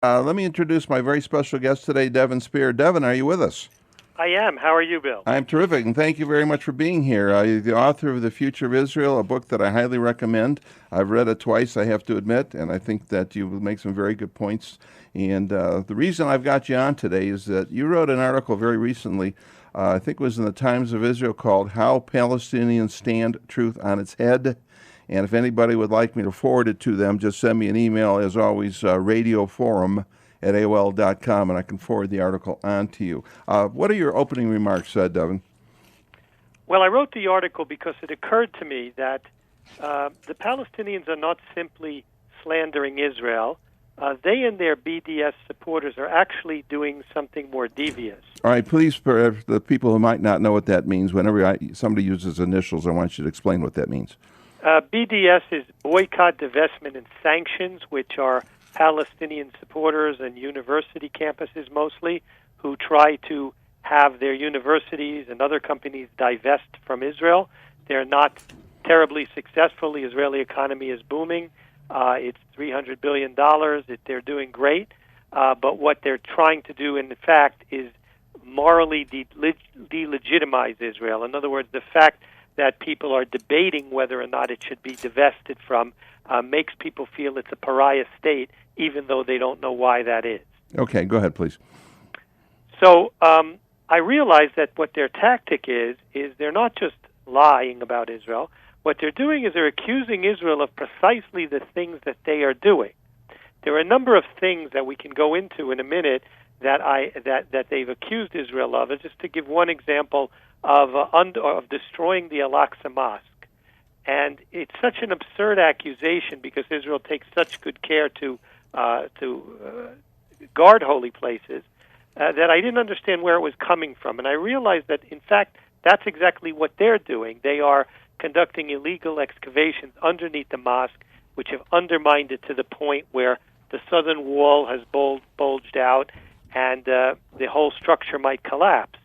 Let me introduce my very special guest today, Devin Sper. Devin, are you with us? I am. How are you, Bill? I'm terrific, and thank you very much for being here. You're the author of The Future of Israel, a book that I highly recommend. I've read it twice, I have to admit, and I think that you make some very good points. And the reason I've got you on today is that you wrote an article very recently, I think it was in the Times of Israel, called How Palestinians Stand Truth on Its Head. And if anybody would like me to forward it to them, just send me an email, as always, radioforum@aol.com, and I can forward the article on to you. What are your opening remarks, Devin? Well, I wrote the article because it occurred to me that the Palestinians are not simply slandering Israel. They and their BDS supporters are actually doing something more devious. All right, please, for the people who might not know what that means, whenever somebody uses initials, I want you to explain what that means. BDS is Boycott, Divestment, and Sanctions, which are Palestinian supporters and university campuses mostly who try to have their universities and other companies divest from Israel. They're not terribly successful. The Israeli economy is booming. It's $300 billion. They're doing great. But what they're trying to do, in fact, is morally delegitimize Israel. In other words, the fact that people are debating whether or not it should be divested from makes people feel it's a pariah state, even though they don't know why that is. Okay, go ahead, please. So I realize that what their tactic is they're not just lying about Israel. What they're doing is they're accusing Israel of precisely the things that they are doing. There are a number of things that we can go into in a minute that they've accused Israel of. And just to give one example of destroying the Al-Aqsa Mosque. And it's such an absurd accusation because Israel takes such good care to guard holy places that I didn't understand where it was coming from. And I realized that, in fact, that's exactly what they're doing. They are conducting illegal excavations underneath the mosque, which have undermined it to the point where the southern wall has bulged out and the whole structure might collapse.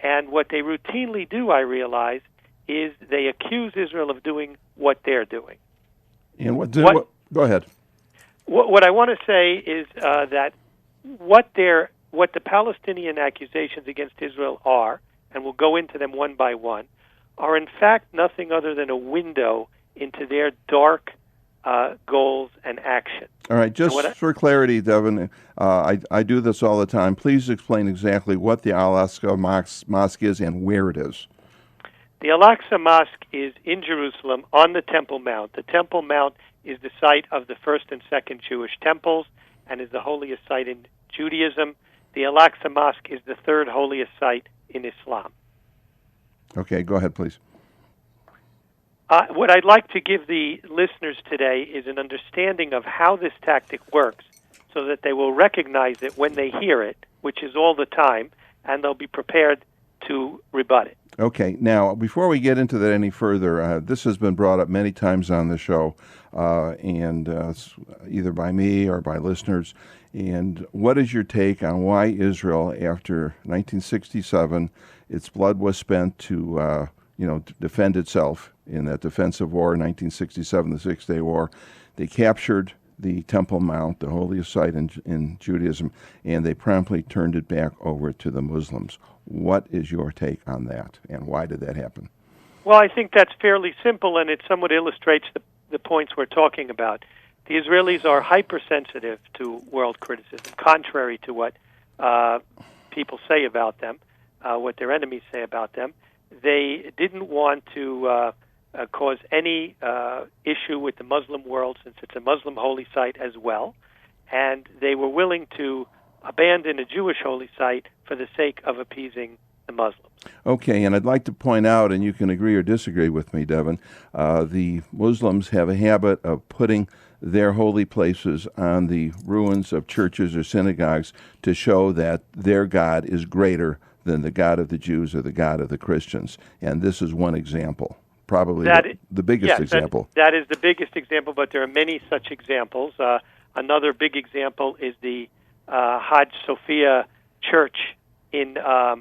And what they routinely do, I realize, is they accuse Israel of doing what they're doing. And go ahead. What I want to say is that what the Palestinian accusations against Israel are, and we'll go into them one by one, are in fact nothing other than a window into their dark goals and actions. All right, just for clarity, Devin, I do this all the time. Please explain exactly what the Al-Aqsa Mosque is and where it is. The Al-Aqsa Mosque is in Jerusalem on the Temple Mount. The Temple Mount is the site of the first and second Jewish temples and is the holiest site in Judaism. The Al-Aqsa Mosque is the third holiest site in Islam. Okay, go ahead, please. What I'd like to give the listeners today is an understanding of how this tactic works so that they will recognize it when they hear it, which is all the time, and they'll be prepared to rebut it. Okay, now, before we get into that any further, this has been brought up many times on the show, and either by me or by listeners. And what is your take on why Israel, after 1967, its blood was spent to defend itself in that defensive war in 1967, the Six-Day War? They captured the Temple Mount, the holiest site in Judaism, and they promptly turned it back over to the Muslims. What is your take on that, and why did that happen? Well, I think that's fairly simple, and it somewhat illustrates the points we're talking about. The Israelis are hypersensitive to world criticism, contrary to what people say about them, what their enemies say about them. They didn't want to cause any issue with the Muslim world, since it's a Muslim holy site as well, and they were willing to abandon a Jewish holy site for the sake of appeasing the Muslims. Okay, and I'd like to point out, and you can agree or disagree with me, Devin, the Muslims have a habit of putting their holy places on the ruins of churches or synagogues to show that their God is greater than the God of the Jews or the God of the Christians. And this is one example, probably the biggest example. That is the biggest example, but there are many such examples. Another big example is the Hagia Sophia Church,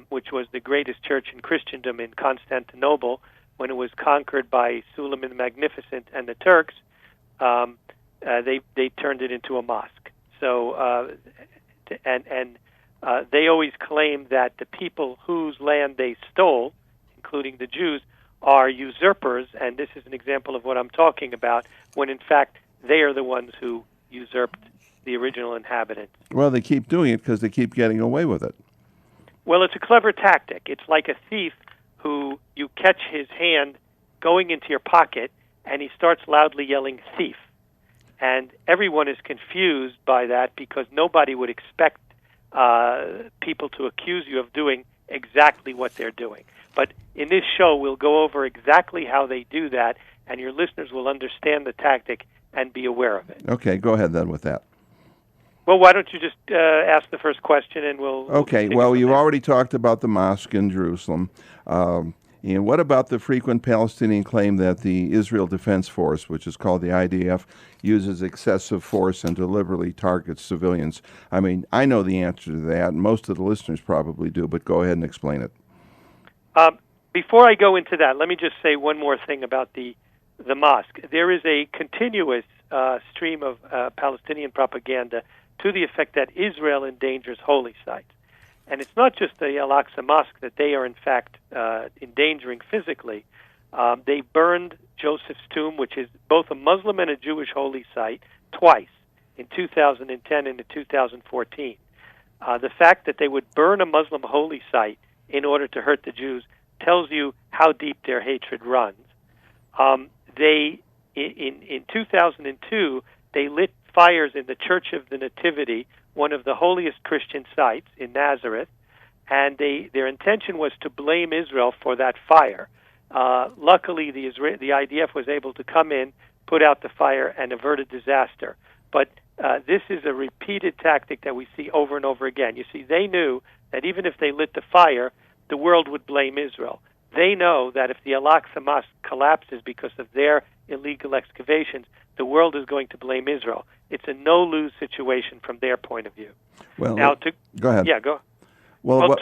which was the greatest church in Christendom in Constantinople when it was conquered by Suleiman the Magnificent and the Turks. They turned it into a mosque. So, they always claim that the people whose land they stole, including the Jews, are usurpers, and this is an example of what I'm talking about, when in fact they are the ones who usurped the original inhabitants. Well, they keep doing it because they keep getting away with it. Well, it's a clever tactic. It's like a thief who you catch his hand going into your pocket, and he starts loudly yelling, "Thief." And everyone is confused by that because nobody would expect people to accuse you of doing exactly what they're doing. But in this show, we'll go over exactly how they do that, and your listeners will understand the tactic and be aware of it. Okay, go ahead then with that. Well, why don't you just ask the first question, and we'll Okay, well, you've already talked about the mosque in Jerusalem. And what about the frequent Palestinian claim that the Israel Defense Force, which is called the IDF, uses excessive force and deliberately targets civilians? I mean, I know the answer to that, and most of the listeners probably do, but go ahead and explain it. Before I go into that, let me just say one more thing about the mosque. There is a continuous stream of Palestinian propaganda to the effect that Israel endangers holy sites. And it's not just the Al-Aqsa Mosque that they are, in fact, endangering physically. They burned Joseph's tomb, which is both a Muslim and a Jewish holy site, twice, in 2010 and in 2014. The fact that they would burn a Muslim holy site in order to hurt the Jews tells you how deep their hatred runs. In 2002, they lit fires in the Church of the Nativity, one of the holiest Christian sites in Nazareth, and their intention was to blame Israel for that fire. Luckily, the IDF was able to come in, put out the fire, and avert a disaster. But this is a repeated tactic that we see over and over again. You see, they knew that even if they lit the fire, the world would blame Israel. They know that if the Al-Aqsa Mosque collapses because of their illegal excavations, the world is going to blame Israel. It's a no-lose situation from their point of view. Well, now, go ahead. Yeah, go. Well,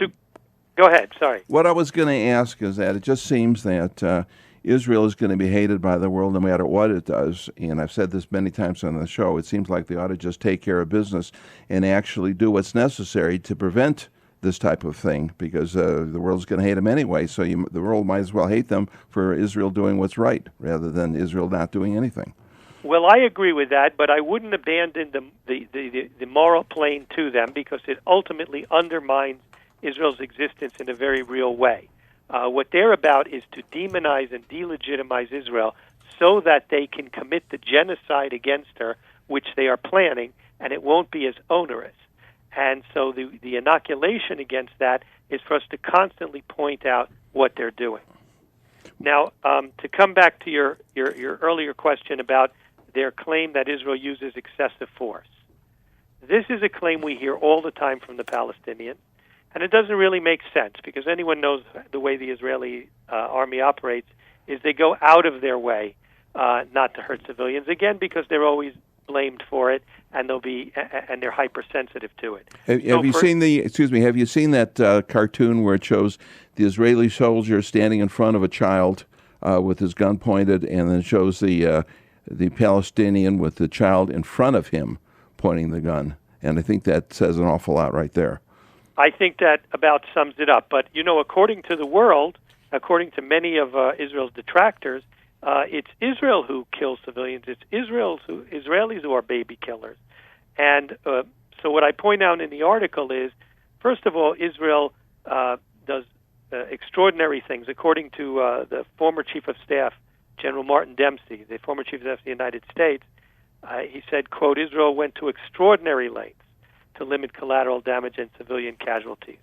go ahead. Sorry. What I was going to ask is that it just seems that Israel is going to be hated by the world no matter what it does. And I've said this many times on the show. It seems like they ought to just take care of business and actually do what's necessary to prevent this type of thing, because the world's going to hate them anyway. So the world might as well hate them for Israel doing what's right rather than Israel not doing anything. Well, I agree with that, but I wouldn't abandon the moral plane to them, because it ultimately undermines Israel's existence in a very real way. What they're about is to demonize and delegitimize Israel so that they can commit the genocide against her, which they are planning, and it won't be as onerous. And so the inoculation against that is for us to constantly point out what they're doing. Now, to come back to your earlier question about their claim that Israel uses excessive force. This is a claim we hear all the time from the Palestinians, and it doesn't really make sense, because anyone knows the way the Israeli army operates is they go out of their way not to hurt civilians, again, because they're always blamed for it, and they're hypersensitive to it. Have you seen that cartoon where it shows the Israeli soldier standing in front of a child with his gun pointed, and then shows the Palestinian with the child in front of him pointing the gun? And I think that says an awful lot right there. I think that about sums it up. But, according to the world, according to many of Israel's detractors, it's Israel who kills civilians. It's Israelis who are baby killers. And so what I point out in the article is, first of all, Israel does extraordinary things. According to the former Chief of Staff, General Martin Dempsey, the former Chief of Staff of the United States, he said, quote, Israel went to extraordinary lengths to limit collateral damage and civilian casualties.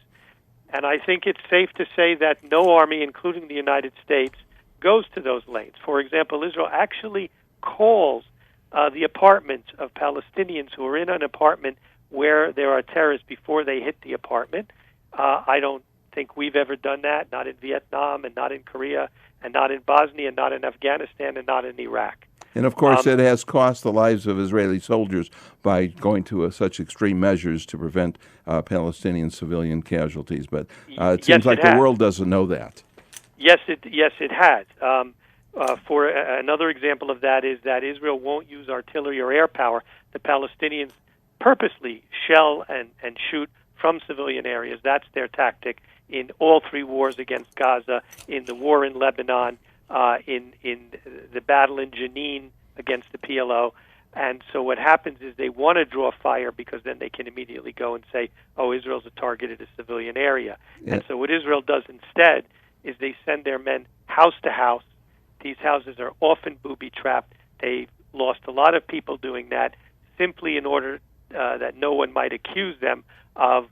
And I think it's safe to say that no army, including the United States, goes to those lengths. For example, Israel actually calls the apartments of Palestinians who are in an apartment where there are terrorists before they hit the apartment. I don't think we've ever done that, not in Vietnam and not in Korea and not in Bosnia and not in Afghanistan and not in Iraq. And, of course, it has cost the lives of Israeli soldiers by going to such extreme measures to prevent Palestinian civilian casualties. But it seems like the world doesn't know that. Yes, it has. For another example of that is that Israel won't use artillery or air power. The Palestinians purposely shell and shoot from civilian areas. That's their tactic in all three wars against Gaza, in the war in Lebanon, in the battle in Jenin against the PLO. And so what happens is they want to draw fire because then they can immediately go and say, oh, Israel's targeted a civilian area. Yeah. And so what Israel does instead is they send their men house to house. These houses are often booby-trapped. They've lost a lot of people doing that simply in order that no one might accuse them of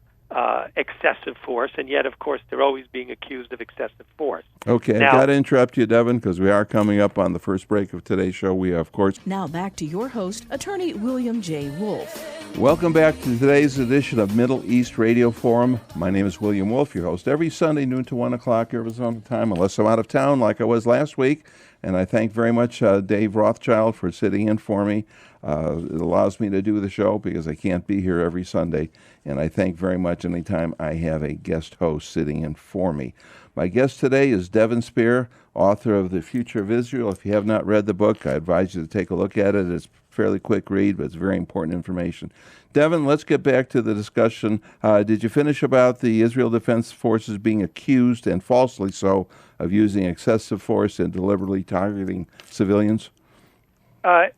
excessive force, and yet, of course, they're always being accused of excessive force. Okay, I've got to interrupt you, Devin, because we are coming up on the first break of today's show. We, of course... Now back to your host, Attorney William J. Wolf. Welcome back to today's edition of Middle East Radio Forum. My name is William Wolf, your host, every Sunday, noon to 1 o'clock Arizona time, unless I'm out of town like I was last week. And I thank very much Dave Rothschild for sitting in for me. It allows me to do the show because I can't be here every Sunday. And I thank very much anytime I have a guest host sitting in for me. My guest today is Devin Sper, author of The Future of Israel. If you have not read the book, I advise you to take a look at it. It's a fairly quick read, but it's very important information. Devin, let's get back to the discussion. Did you finish about the Israel Defense Forces being accused, and falsely so, of using excessive force and deliberately targeting civilians?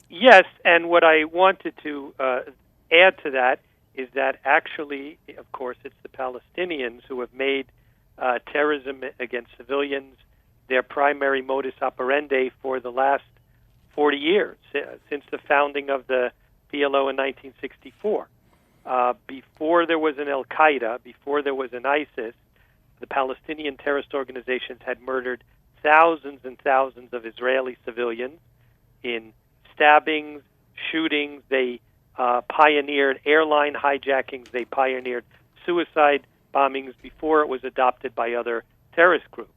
Yes, and what I wanted to add to that is that actually, of course, it's the Palestinians who have made terrorism against civilians their primary modus operandi for the last 40 years, since the founding of the PLO in 1964. Before there was an Al-Qaeda, before there was an ISIS, the Palestinian terrorist organizations had murdered thousands and thousands of Israeli civilians in stabbings, shootings. They pioneered airline hijackings. They pioneered suicide bombings before it was adopted by other terrorist groups.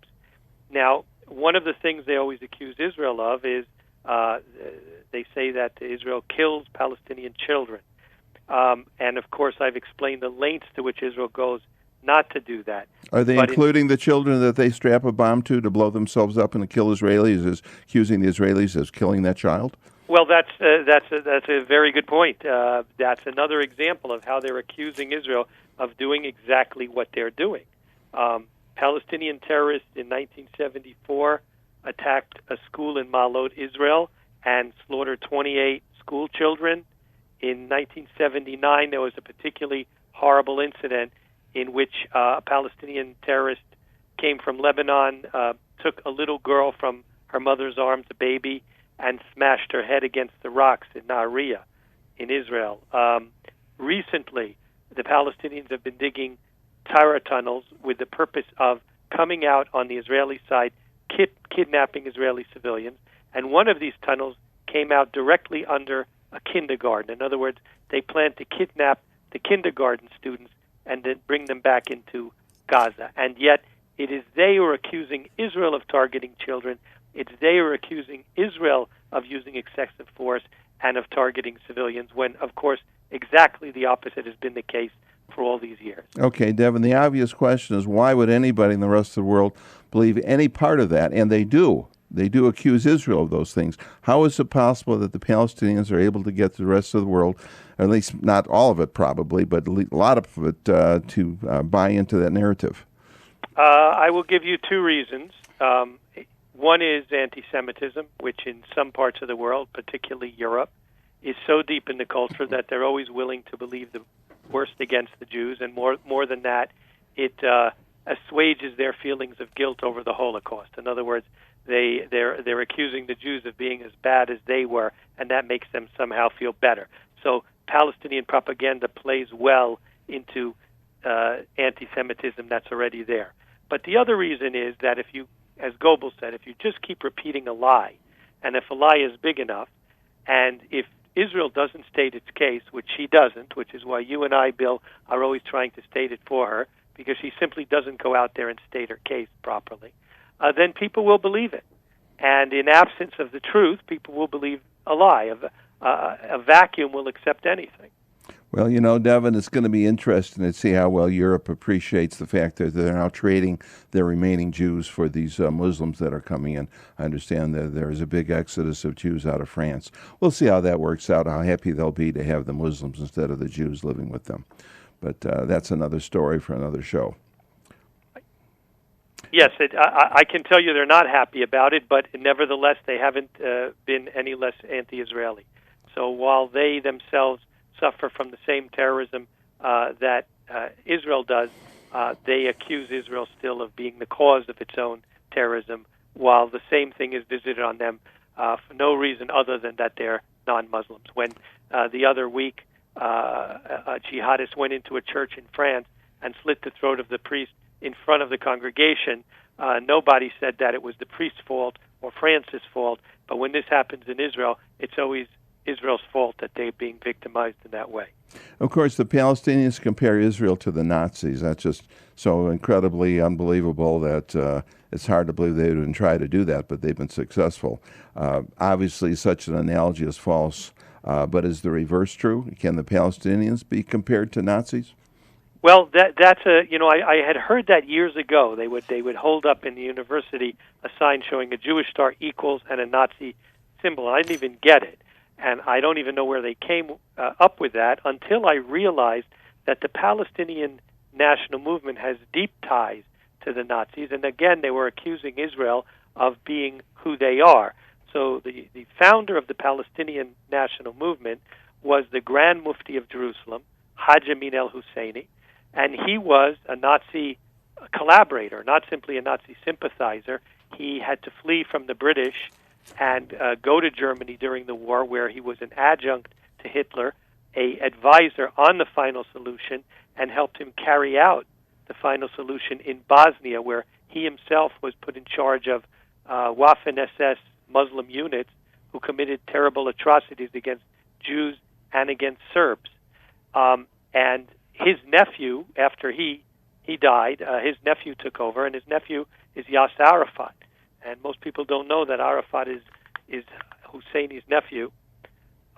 Now, one of the things they always accuse Israel of is they say that Israel kills Palestinian children. And, of course, I've explained the lengths to which Israel goes not to do that. Are they including the children that they strap a bomb to blow themselves up and to kill Israelis, as accusing the Israelis of killing that child? Well, that's a very good point. That's another example of how they're accusing Israel of doing exactly what they're doing. Palestinian terrorists in 1974 attacked a school in Ma'alot, Israel, and slaughtered 28 school children. In 1979, there was a particularly horrible incident in which a Palestinian terrorist came from Lebanon, took a little girl from her mother's arms, a baby, and smashed her head against the rocks in Nahariya in Israel. Recently, the Palestinians have been digging Tyra tunnels with the purpose of coming out on the Israeli side, kidnapping Israeli civilians, and one of these tunnels came out directly under a kindergarten. In other words, they plan to kidnap the kindergarten students and then bring them back into Gaza. And yet, it is they who are accusing Israel of targeting children. It's they who are accusing Israel of using excessive force and of targeting civilians, when, of course, exactly the opposite has been the case for all these years. Okay, Devin, the obvious question is, why would anybody in the rest of the world believe any part of that? And they do. They do accuse Israel of those things. How is it possible that the Palestinians are able to get the rest of the world, or at least not all of it probably, but a lot of it, to buy into that narrative? I will give you two reasons. One is anti-Semitism, which in some parts of the world, particularly Europe, is so deep in the culture that they're always willing to believe the worst against the Jews, and more than that, it assuages their feelings of guilt over the Holocaust. In other words, they're accusing the Jews of being as bad as they were, and that makes them somehow feel better. So Palestinian propaganda plays well into anti-Semitism that's already there. But the other reason is that if you, as Goebbels said, if you just keep repeating a lie, and if a lie is big enough, and if Israel doesn't state its case, which she doesn't, which is why you and I, Bill, are always trying to state it for her, because she simply doesn't go out there and state her case properly, then people will believe it. And in absence of the truth, people will believe a lie. A vacuum will accept anything. Well, Devin, it's going to be interesting to see how well Europe appreciates the fact that they're now trading their remaining Jews for these Muslims that are coming in. I understand that there is a big exodus of Jews out of France. We'll see how that works out, how happy they'll be to have the Muslims instead of the Jews living with them. But that's another story for another show. Yes, I can tell you they're not happy about it, but nevertheless they haven't been any less anti-Israeli. So while they themselves suffer from the same terrorism that Israel does, they accuse Israel still of being the cause of its own terrorism, while the same thing is visited on them for no reason other than that they're non-Muslims. When the other week a jihadist went into a church in France and slit the throat of the priest in front of the congregation, nobody said that it was the priest's fault or France's fault, but when this happens in Israel, it's always Israel's fault that they're being victimized in that way. Of course, the Palestinians compare Israel to the Nazis. That's just so incredibly unbelievable that it's hard to believe they would even try to do that, but they've been successful. Obviously, such an analogy is false, but is the reverse true? Can the Palestinians be compared to Nazis? Well, that's I had heard that years ago. They would hold up in the university a sign showing a Jewish star equals and a Nazi symbol. I didn't even get it. And I don't even know where they came up with that until I realized that the Palestinian national movement has deep ties to the Nazis. And again, they were accusing Israel of being who they are. So the founder of the Palestinian national movement was the Grand Mufti of Jerusalem, Haj Amin al-Husseini, and he was a Nazi collaborator, not simply a Nazi sympathizer. He had to flee from the British and go to Germany during the war, where he was an adjunct to Hitler, a advisor on the final solution, and helped him carry out the final solution in Bosnia, where he himself was put in charge of Waffen-SS Muslim units who committed terrible atrocities against Jews and against Serbs. And his nephew, after he died, his nephew took over, and his nephew is Yasser Arafat. And most people don't know that Arafat is Husseini's nephew.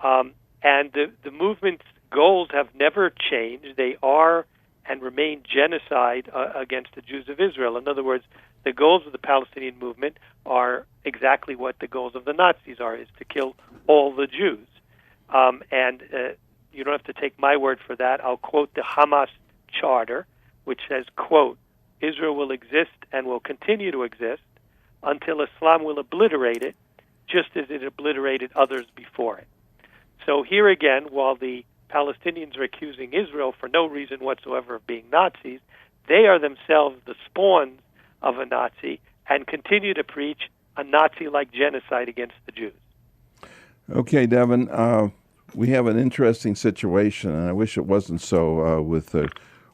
And the movement's goals have never changed. They are and remain genocide against the Jews of Israel. In other words, the goals of the Palestinian movement are exactly what the goals of the Nazis are, is to kill all the Jews. And you don't have to take my word for that. I'll quote the Hamas charter, which says, quote, Israel will exist and will continue to exist until Islam will obliterate it, just as it obliterated others before it. So here again, while the Palestinians are accusing Israel for no reason whatsoever of being Nazis, they are themselves the spawns of a Nazi and continue to preach a Nazi-like genocide against the Jews. Okay, Devin, we have an interesting situation, and I wish it wasn't so, with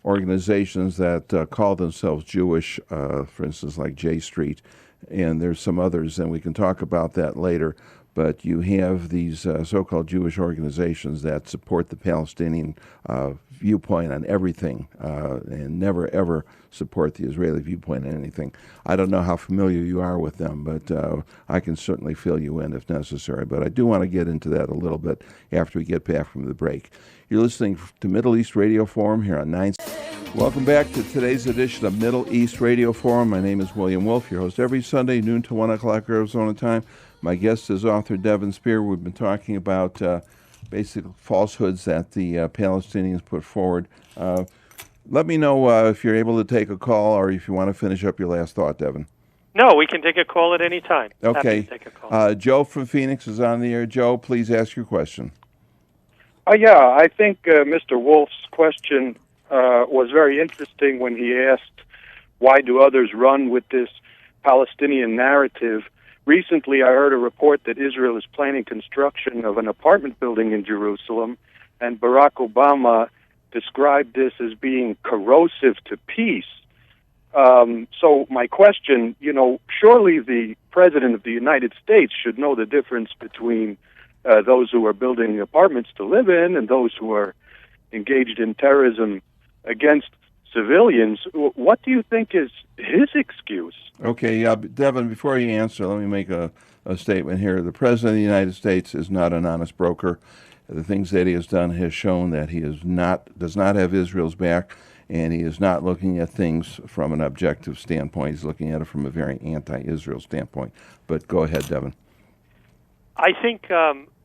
organizations that call themselves Jewish, for instance, like J Street, and there's some others, and we can talk about that later. But you have these so-called Jewish organizations that support the Palestinian viewpoint on everything and never, ever support the Israeli viewpoint on anything. I don't know how familiar you are with them, but I can certainly fill you in if necessary. But I do want to get into that a little bit after we get back from the break. You're listening to Middle East Radio Forum here on 9. Welcome back to today's edition of Middle East Radio Forum. My name is William Wolf, your host every Sunday, noon to 1 o'clock Arizona time. My guest is author Devin Sper. We've been talking about basic falsehoods that the Palestinians put forward. Let me know if you're able to take a call or if you want to finish up your last thought, Devin. No, we can take a call at any time. Okay. Happy to take a call. Joe from Phoenix is on the air. Joe, please ask your question. Yeah, I think Mr. Wolf's question was very interesting when he asked, why do others run with this Palestinian narrative? Recently, I heard a report that Israel is planning construction of an apartment building in Jerusalem, and Barack Obama described this as being corrosive to peace. So my question, surely the President of the United States should know the difference between those who are building apartments to live in and those who are engaged in terrorism against civilians. What do you think is his excuse? Okay, Devin, before you answer, let me make a statement here. The President of the United States is not an honest broker. The things that he has done has shown that he does not have Israel's back, and he is not looking at things from an objective standpoint. He's looking at it from a very anti-Israel standpoint. But go ahead, Devin. I think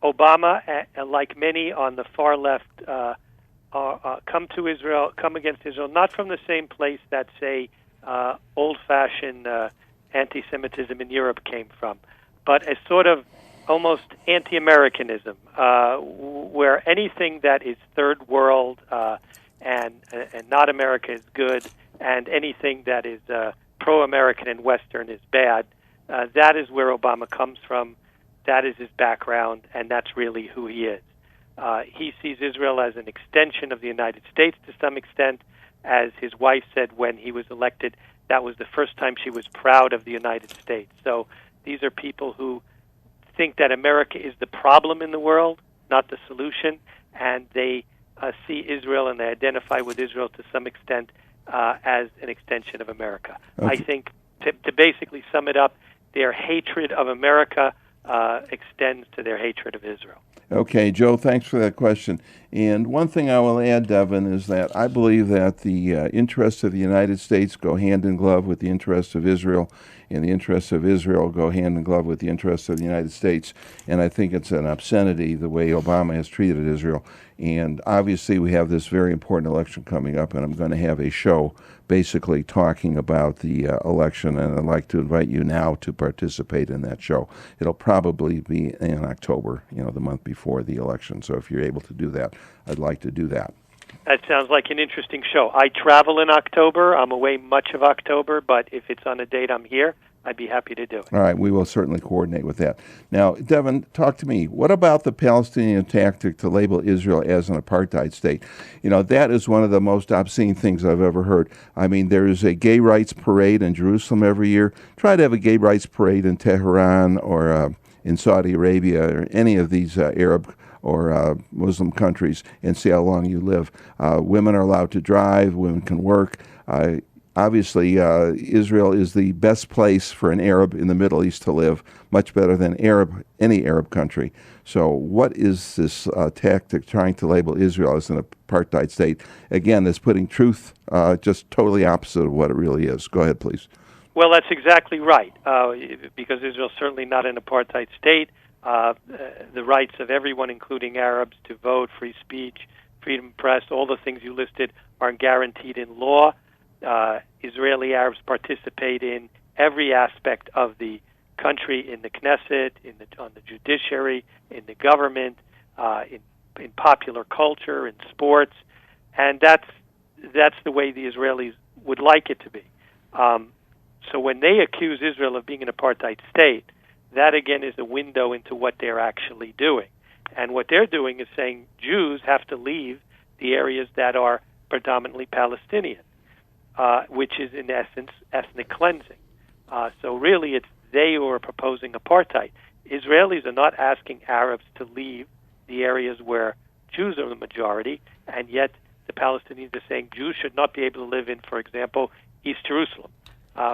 Obama, like many on the far left, come against Israel, not from the same place that, say, old-fashioned anti-Semitism in Europe came from, but a sort of almost anti-Americanism, where anything that is third world and not America is good, and anything that is pro-American and Western is bad. That is where Obama comes from. That is his background, and that's really who he is. He sees Israel as an extension of the United States to some extent. As his wife said when he was elected, that was the first time she was proud of the United States. So these are people who think that America is the problem in the world, not the solution, and they see Israel and they identify with Israel to some extent as an extension of America. Okay. I think, to basically sum it up, their hatred of America extends to their hatred of Israel. Okay, Joe, thanks for that question. And one thing I will add, Devin, is that I believe that the interests of the United States go hand in glove with the interests of Israel, and the interests of Israel go hand in glove with the interests of the United States. And I think it's an obscenity the way Obama has treated Israel. And obviously we have this very important election coming up, and I'm going to have a show basically talking about the election, and I'd like to invite you now to participate in that show. It'll probably be in October, the month before the election. So if you're able to do that, I'd like to do that. That sounds like an interesting show. I travel in October. I'm away much of October, but if it's on a date I'm here, I'd be happy to do it. All right, we will certainly coordinate with that. Now, Devin, talk to me. What about the Palestinian tactic to label Israel as an apartheid state? That is one of the most obscene things I've ever heard. I mean, there is a gay rights parade in Jerusalem every year. Try to have a gay rights parade in Tehran or in Saudi Arabia or any of these Arab or Muslim countries and see how long you live. Women are allowed to drive. Women can work. Obviously, Israel is the best place for an Arab in the Middle East to live, much better than any Arab country. So what is this tactic trying to label Israel as an apartheid state? Again, that's putting truth just totally opposite of what it really is. Go ahead, please. Well, that's exactly right, because Israel's certainly not an apartheid state. The rights of everyone, including Arabs, to vote, free speech, freedom of press, all the things you listed are guaranteed in law. Israeli Arabs participate in every aspect of the country, in the Knesset, on the judiciary, in the government, in popular culture, in sports, and that's the way the Israelis would like it to be. So when they accuse Israel of being an apartheid state, that again is a window into what they're actually doing. And what they're doing is saying Jews have to leave the areas that are predominantly Palestinian, which is in essence ethnic cleansing. So really it's they who are proposing apartheid. Israelis are not asking Arabs to leave the areas where Jews are the majority, and yet the Palestinians are saying Jews should not be able to live in, for example, East Jerusalem.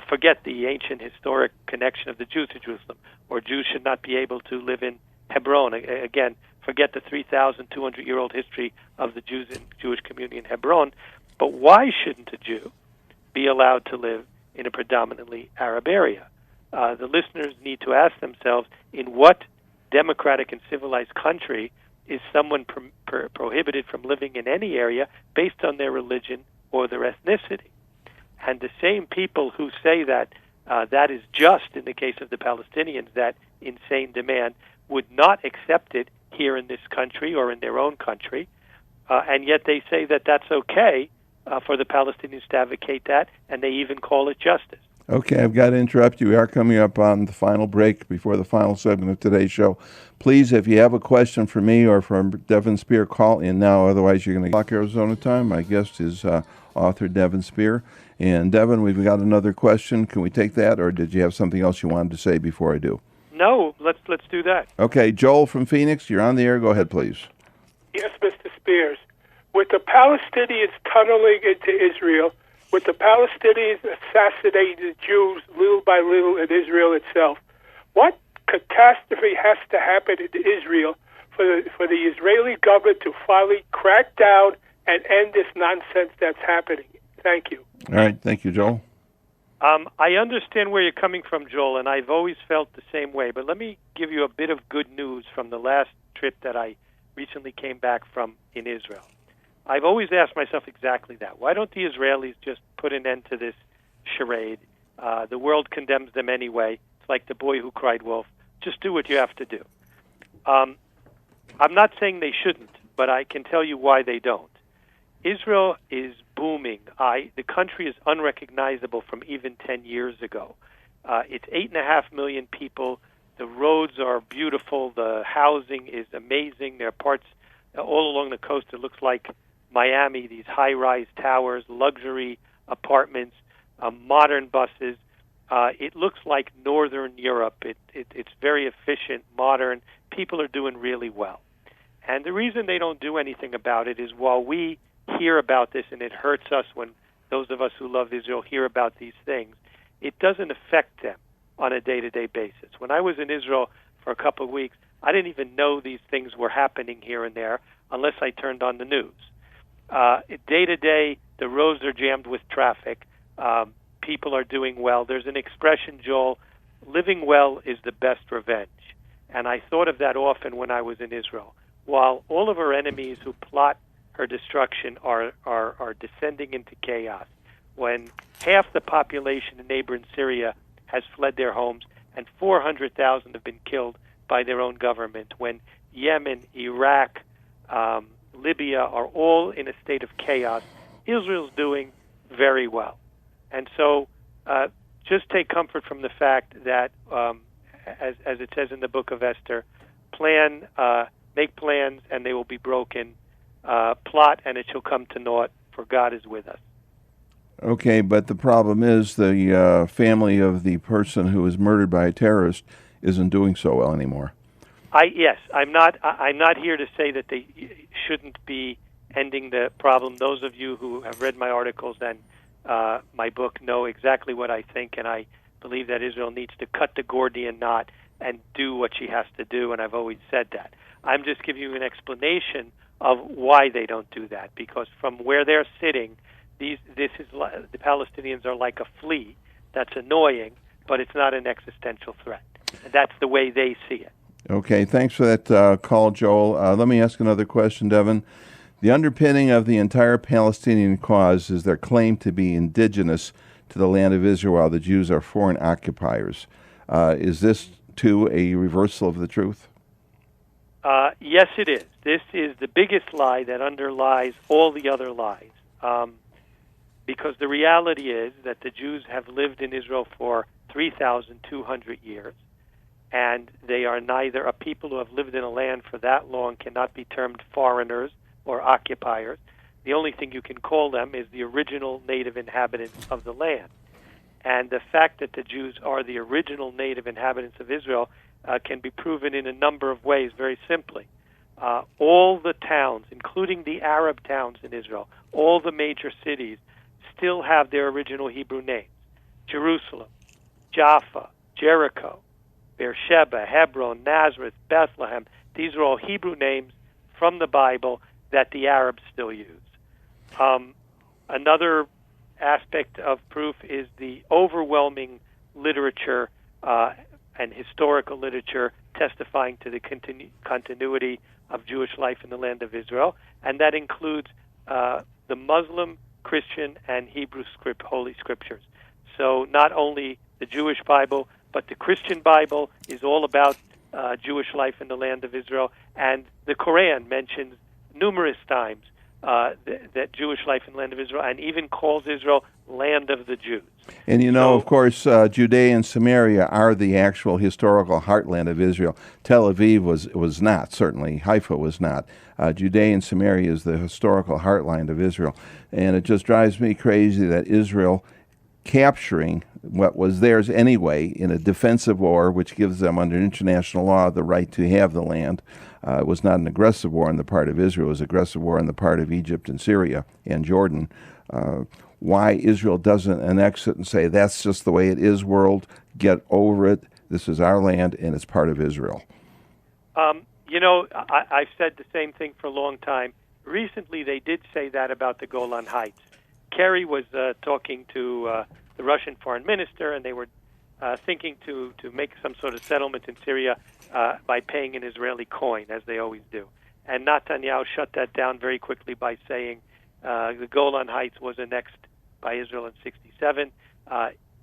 Forget the ancient historic connection of the Jews to Jerusalem, or Jews should not be able to live in Hebron. Again, forget the 3,200-year-old history of the Jewish community in Hebron. But why shouldn't a Jew be allowed to live in a predominantly Arab area? The listeners need to ask themselves, in what democratic and civilized country is someone prohibited from living in any area based on their religion or their ethnicity? And the same people who say that that is just in the case of the Palestinians, that insane demand, would not accept it here in this country or in their own country, and yet they say that that's okay for the Palestinians to advocate that, and they even call it justice. Okay, I've got to interrupt you. We are coming up on the final break before the final segment of today's show. Please, if you have a question for me or from Devin Sper, call in now. Otherwise, you're going to clock Arizona time. My guest is author Devin Sper. And Devin, we've got another question. Can we take that, or did you have something else you wanted to say before I do? No, let's do that. Okay, Joel from Phoenix, you're on the air. Go ahead, please. Yes, Mr. Spears. With the Palestinians tunneling into Israel, with the Palestinians assassinating the Jews little by little in Israel itself, what catastrophe has to happen in Israel for the Israeli government to finally crack down and end this nonsense that's happening. Thank you. All right. Thank you, Joel. I understand where you're coming from, Joel, and I've always felt the same way. But let me give you a bit of good news from the last trip that I recently came back from in Israel. I've always asked myself exactly that. Why don't the Israelis just put an end to this charade? The world condemns them anyway. It's like the boy who cried wolf. Just do what you have to do. I'm not saying they shouldn't, but I can tell you why they don't. Israel is booming. The country is unrecognizable from even 10 years ago. It's 8.5 million people. The roads are beautiful. The housing is amazing. There are parts all along the coast that looks like Miami, these high-rise towers, luxury apartments, modern buses. It looks like Northern Europe. It's very efficient, modern. People are doing really well. And the reason they don't do anything about it is while we hear about this, and it hurts us when those of us who love Israel hear about these things, it doesn't affect them on a day-to-day basis. When I was in Israel for a couple of weeks, I didn't even know these things were happening here and there unless I turned on the news. Day-to-day, the roads are jammed with traffic. People are doing well. There's an expression, Joel, living well is the best revenge. And I thought of that often when I was in Israel. While all of her enemies who plot her destruction are descending into chaos, when half the population in neighboring Syria has fled their homes and 400,000 have been killed by their own government, when Yemen, Iraq, Libya are all in a state of chaos, Israel's doing very well. And so just take comfort from the fact that, as it says in the book of Esther, make plans and they will be broken, plot and it shall come to naught, for God is with us. Okay, but the problem is the family of the person who was murdered by a terrorist isn't doing so well anymore. Yes, I'm not here to say that they shouldn't be ending the problem. Those of you who have read my articles and my book know exactly what I think, and I believe that Israel needs to cut the Gordian knot and do what she has to do, and I've always said that. I'm just giving you an explanation of why they don't do that, because from where they're sitting, the Palestinians are like a flea. That's annoying, but it's not an existential threat. And that's the way they see it. Okay, thanks for that call, Joel. Let me ask another question, Devin. The underpinning of the entire Palestinian cause is their claim to be indigenous to the land of Israel, while the Jews are foreign occupiers. Is this, too, a reversal of the truth? Yes, it is. This is the biggest lie that underlies all the other lies. Because the reality is that the Jews have lived in Israel for 3,200 years, and they are neither a people who have lived in a land for that long cannot be termed foreigners or occupiers. The only thing you can call them is the original native inhabitants of the land. And the fact that the Jews are the original native inhabitants of Israel can be proven in a number of ways, very simply. All the towns, including the Arab towns in Israel, all the major cities, still have their original Hebrew names. Jerusalem, Jaffa, Jericho, Beersheba, Hebron, Nazareth, Bethlehem. These are all Hebrew names from the Bible that the Arabs still use. Another aspect of proof is the overwhelming literature and historical literature testifying to the continuity of Jewish life in the land of Israel, and that includes the Muslim, Christian, and Hebrew Holy Scriptures. So not only the Jewish Bible, but the Christian Bible is all about Jewish life in the land of Israel, and the Quran mentions numerous times that Jewish life in the land of Israel, and even calls Israel land of the Jews. And you know, of course, Judea and Samaria are the actual historical heartland of Israel. Tel Aviv was not, certainly. Haifa was not. Judea and Samaria is the historical heartland of Israel. And it just drives me crazy that Israel, capturing what was theirs anyway in a defensive war, which gives them under international law the right to have the land. It was not an aggressive war on the part of Israel. It was an aggressive war on the part of Egypt and Syria and Jordan. Why Israel doesn't annex it and say, that's just the way it is, world, get over it, this is our land, and it's part of Israel. I've said the same thing for a long time. Recently, they did say that about the Golan Heights. Kerry was talking to the Russian foreign minister, and they were thinking to make some sort of settlement in Syria by paying in Israeli coin, as they always do. And Netanyahu shut that down very quickly by saying the Golan Heights was annexed by Israel in 1967.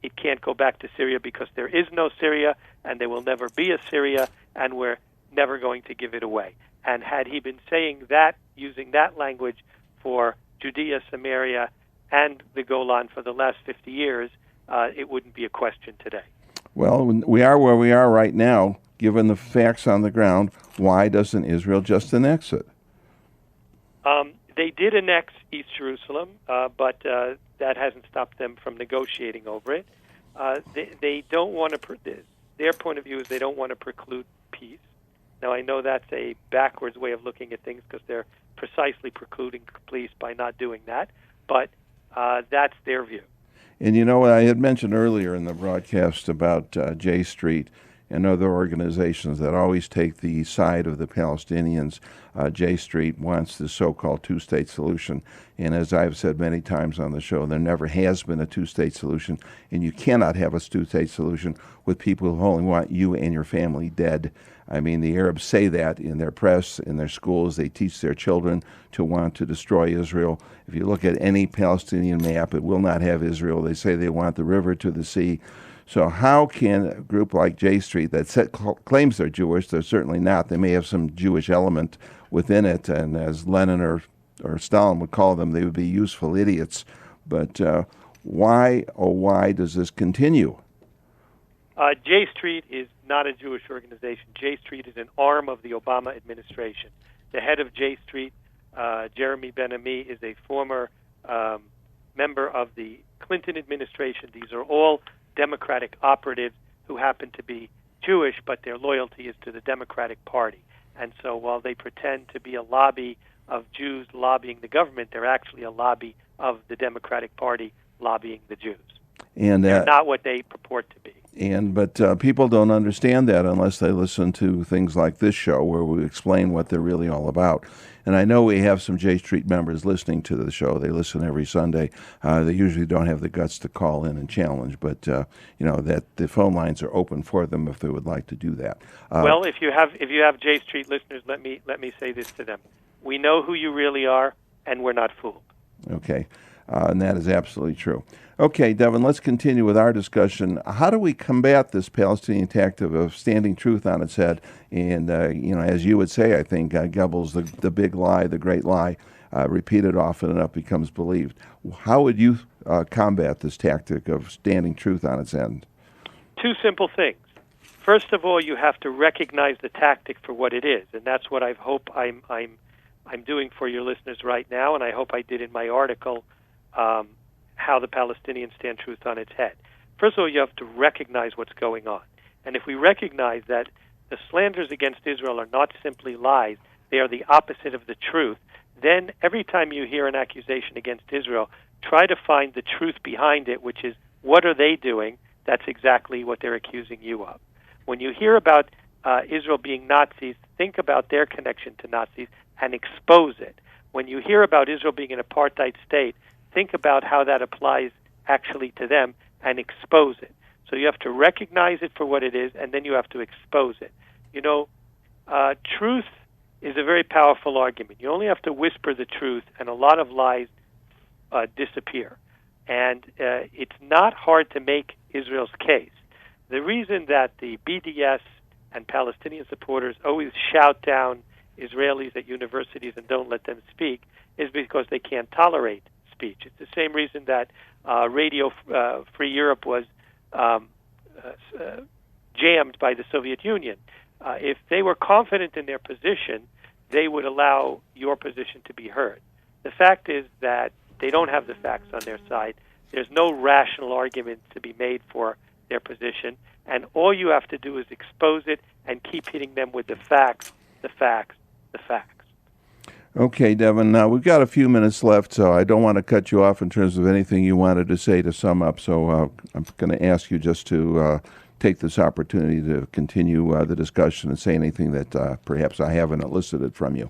It can't go back to Syria because there is no Syria, and there will never be a Syria, and we're never going to give it away. And had he been saying that, using that language for Judea, Samaria, and the Golan for the last 50 years, it wouldn't be a question today. Well, we are where we are right now. Given the facts on the ground, why doesn't Israel just annex it? They did annex East Jerusalem, but that hasn't stopped them from negotiating over it. They don't want to. Their point of view is they don't want to preclude peace. Now, I know that's a backwards way of looking at things because they're precisely precluding peace by not doing that, but that's their view. And I had mentioned earlier in the broadcast about J Street and other organizations that always take the side of the Palestinians. J Street wants the so-called two-state solution. And as I've said many times on the show, there never has been a two-state solution, and you cannot have a two-state solution with people who only want you and your family dead. I mean, the Arabs say that in their press, in their schools. They teach their children to want to destroy Israel. If you look at any Palestinian map, it will not have Israel. They say they want the river to the sea. So how can a group like J Street that claims they're Jewish, they're certainly not. They may have some Jewish element within it, and as Lenin or Stalin would call them, they would be useful idiots. But why does this continue? J Street is not a Jewish organization. J Street is an arm of the Obama administration. The head of J Street, Jeremy Ben-Ami, is a former member of the Clinton administration. These are all Democratic operatives who happen to be Jewish, but their loyalty is to the Democratic Party. And so while they pretend to be a lobby of Jews lobbying the government, they're actually a lobby of the Democratic Party lobbying the Jews. And they're not what they purport to be. But people don't understand that unless they listen to things like this show where we explain what they're really all about. And I know we have some J Street members listening to the show. They listen every Sunday. They usually don't have the guts to call in and challenge, but that the phone lines are open for them if they would like to do that. Well, if you have J Street listeners, let me say this to them: we know who you really are, and we're not fooled. Okay. And that is absolutely true. Okay, Devin, let's continue with our discussion. How do we combat this Palestinian tactic of standing truth on its head? And, as you would say, I think, Goebbels, the big lie, the great lie, repeated often enough becomes believed. How would you combat this tactic of standing truth on its end? Two simple things. First of all, you have to recognize the tactic for what it is, and that's what I hope I'm doing for your listeners right now, and I hope I did in my article, how the Palestinians stand truth on its head. First of all, you have to recognize what's going on. And if we recognize that the slanders against Israel are not simply lies, they are the opposite of the truth, then every time you hear an accusation against Israel, try to find the truth behind it, which is, what are they doing? That's exactly what they're accusing you of. When you hear about Israel being Nazis, think about their connection to Nazis and expose it. When you hear about Israel being an apartheid state, think about how that applies actually to them and expose it. So you have to recognize it for what it is, and then you have to expose it. Truth is a very powerful argument. You only have to whisper the truth, and a lot of lies disappear. And it's not hard to make Israel's case. The reason that the BDS and Palestinian supporters always shout down Israelis at universities and don't let them speak is because they can't tolerate speech. It's the same reason that Radio Free Europe was jammed by the Soviet Union. If they were confident in their position, they would allow your position to be heard. The fact is that they don't have the facts on their side. There's no rational argument to be made for their position, and all you have to do is expose it and keep hitting them with the facts, the facts, the facts. Okay, Devin, now we've got a few minutes left, so I don't want to cut you off in terms of anything you wanted to say to sum up, so I'm going to ask you just to take this opportunity to continue the discussion and say anything that perhaps I haven't elicited from you.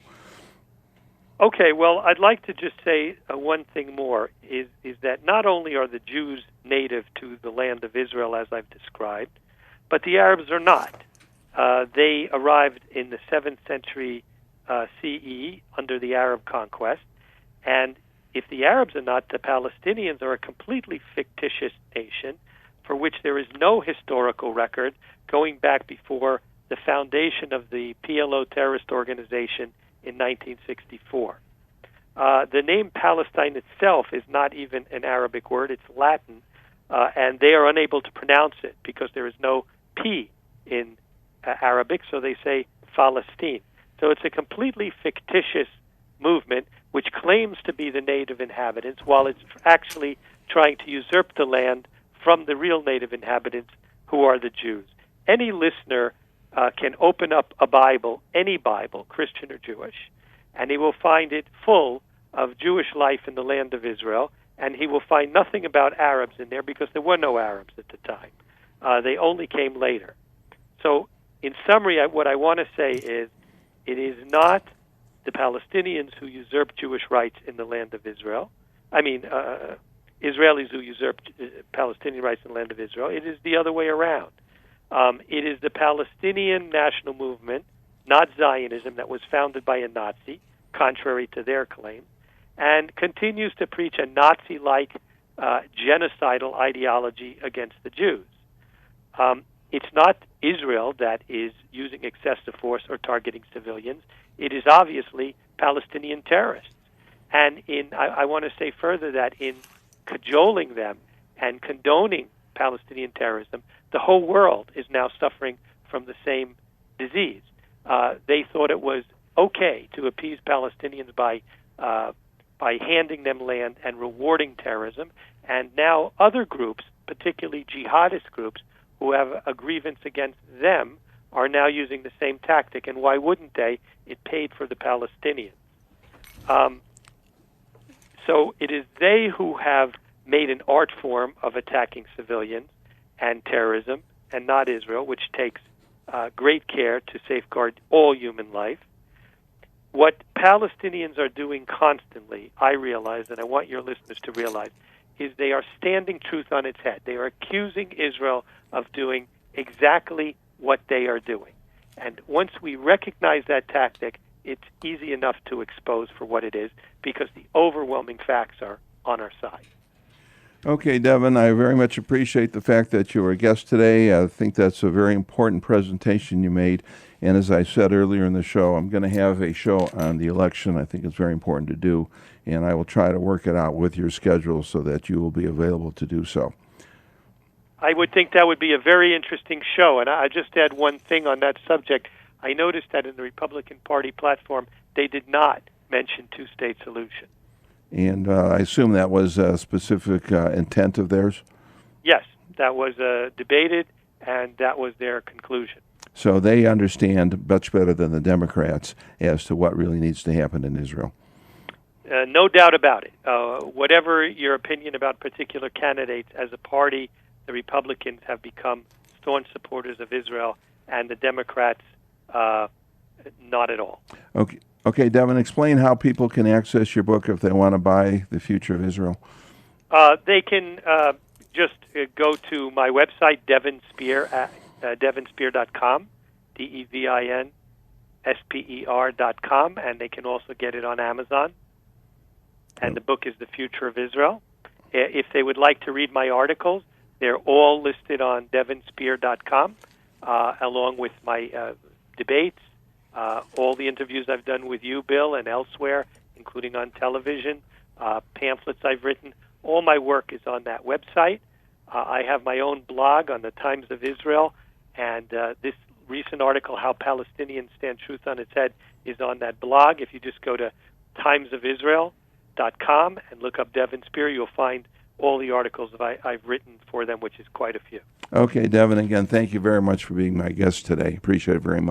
Okay, well, I'd like to just say one thing more, is that not only are the Jews native to the land of Israel, as I've described, but the Arabs are not. They arrived in the 7th century CE under the Arab conquest, and if the Arabs are not, the Palestinians are a completely fictitious nation for which there is no historical record going back before the foundation of the PLO terrorist organization in 1964. The name Palestine itself is not even an Arabic word, it's Latin, and they are unable to pronounce it because there is no P in Arabic, so they say Palestine. So it's a completely fictitious movement which claims to be the native inhabitants while it's actually trying to usurp the land from the real native inhabitants, who are the Jews. Any listener can open up a Bible, any Bible, Christian or Jewish, and he will find it full of Jewish life in the land of Israel, and he will find nothing about Arabs in there because there were no Arabs at the time. They only came later. So, in summary, what I want to say is, it is not the Palestinians who usurped Jewish rights in the land of Israel. Israelis who usurped Palestinian rights in the land of Israel. It is the other way around. It is the Palestinian national movement, not Zionism, that was founded by a Nazi, contrary to their claim, and continues to preach a Nazi-like genocidal ideology against the Jews. It's not Israel that is using excessive force or targeting civilians. It is obviously Palestinian terrorists. And I want to say further that in cajoling them and condoning Palestinian terrorism, the whole world is now suffering from the same disease. They thought it was okay to appease Palestinians by handing them land and rewarding terrorism, and now other groups, particularly jihadist groups, who have a grievance against them, are now using the same tactic. And why wouldn't they? It paid for the Palestinians. So it is they who have made an art form of attacking civilians and terrorism, and not Israel, which takes great care to safeguard all human life. What Palestinians are doing constantly, I realize, and I want your listeners to realize, is they are standing truth on its head. They are accusing Israel of doing exactly what they are doing. And once we recognize that tactic, it's easy enough to expose for what it is, because the overwhelming facts are on our side. Okay, Devin, I very much appreciate the fact that you were a guest today. I think that's a very important presentation you made. And as I said earlier in the show, I'm going to have a show on the election. I think it's very important to do, and I will try to work it out with your schedule so that you will be available to do so. I would think that would be a very interesting show. And I just add one thing on that subject. I noticed that in the Republican Party platform, they did not mention two-state solution. And I assume that was a specific intent of theirs? Yes, that was debated, and that was their conclusion. So they understand much better than the Democrats as to what really needs to happen in Israel. No doubt about it. Whatever your opinion about particular candidates, as a party, the Republicans have become staunch supporters of Israel, and the Democrats, not at all. Okay, Devin, explain how people can access your book if they want to buy The Future of Israel. They can just go to my website, Devin Sper, at devinsper.com, DevinSper.com, and they can also get it on Amazon. And the book is The Future of Israel. If they would like to read my articles, they're all listed on devinsper.com, along with my debates, all the interviews I've done with you, Bill, and elsewhere, including on television, pamphlets I've written. All my work is on that website. I have my own blog on the Times of Israel, and this recent article, How Palestinians Stand Truth on its Head, is on that blog. If you just go to timesofisrael.com and look up Devin Sper, you'll find all the articles I've written for them, which is quite a few. Okay, Devin, again, thank you very much for being my guest today. Appreciate it very much.